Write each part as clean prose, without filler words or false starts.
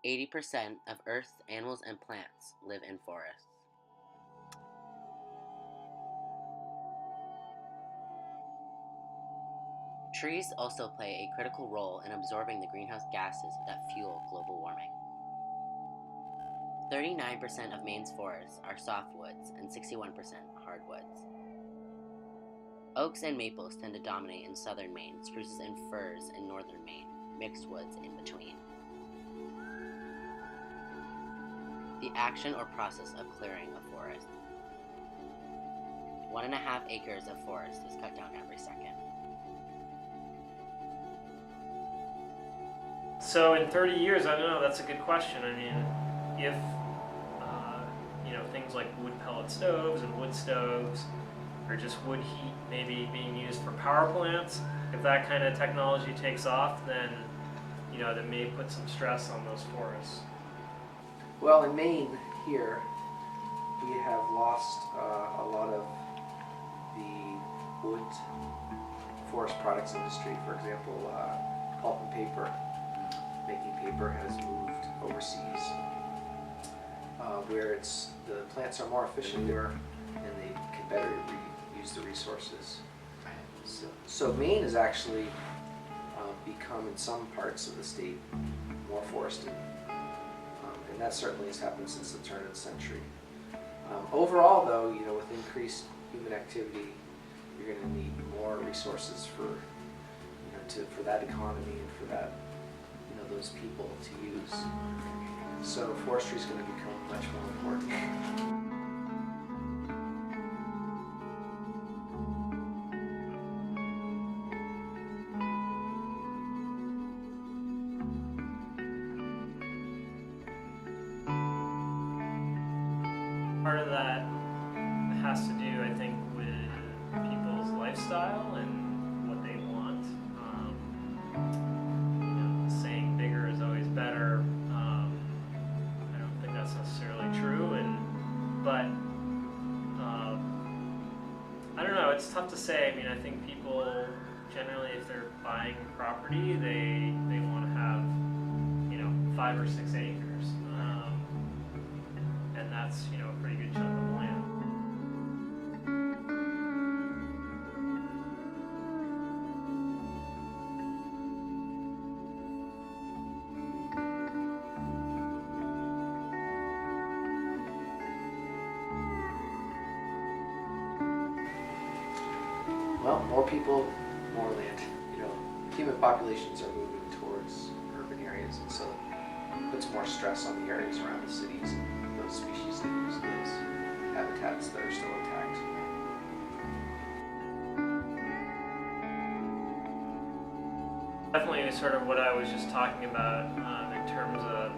80% of Earth's animals and plants live in forests. Trees also play a critical role in absorbing the greenhouse gases that fuel global warming. 39% of Maine's forests are softwoods and 61% hardwoods. Oaks and maples tend to dominate in southern Maine, spruces and firs in northern Maine, mixed woods in between. The action or process of clearing a forest. 1.5 acres of forest is cut down every second. So in 30 years, I don't know, that's a good question. I mean, if, things like wood pellet stoves and wood stoves, or just wood heat maybe being used for power plants, if that kind of technology takes off, then, that may put some stress on those forests. Well, in Maine here, we have lost a lot of the wood forest products industry. For example, pulp and paper. Making paper has moved overseas, where the plants are more efficient there and they can better reuse the resources. So Maine has actually become, in some parts of the state, more forested. And that certainly has happened since the turn of the century. Overall, though, with increased human activity, you're going to need more resources for that economy and for that those people to use. So forestry is going to become much more important. Part of that has to do, I think, with people's lifestyle and what they want. The saying "bigger is always better." I don't think that's necessarily true, but I don't know. It's tough to say. I mean, I think people generally, if they're buying property, they want to have 5 or 6 acres. And that's a pretty good chunk of land. Well, more people, more land. Human populations are moving towards urban areas, and so it puts more stress on the areas around the cities and those species that use those habitats that are still intact. Definitely sort of what I was just talking about in terms of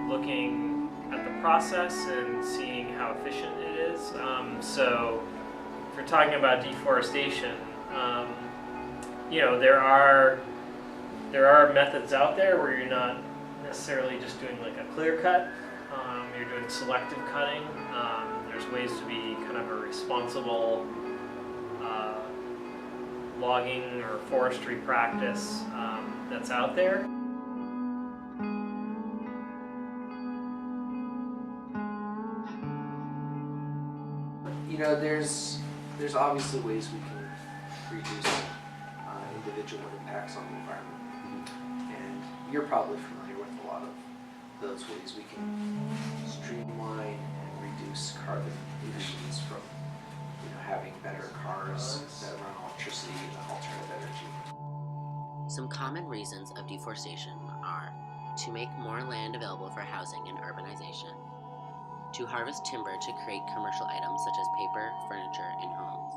looking at the process and seeing how efficient it is. So if you're talking about deforestation, there are methods out there where you're not necessarily just doing like a clear cut. You're doing selective cutting. There's ways to be kind of a responsible logging or forestry practice that's out there. There's obviously ways we can reduce individual impacts on the environment, and you're probably familiar with a lot of those ways we can streamline and reduce carbon emissions from having better cars that run on electricity and alternative energy. Some common reasons of deforestation are to make more land available for housing and urbanization, to harvest timber to create commercial items such as paper, furniture, and homes,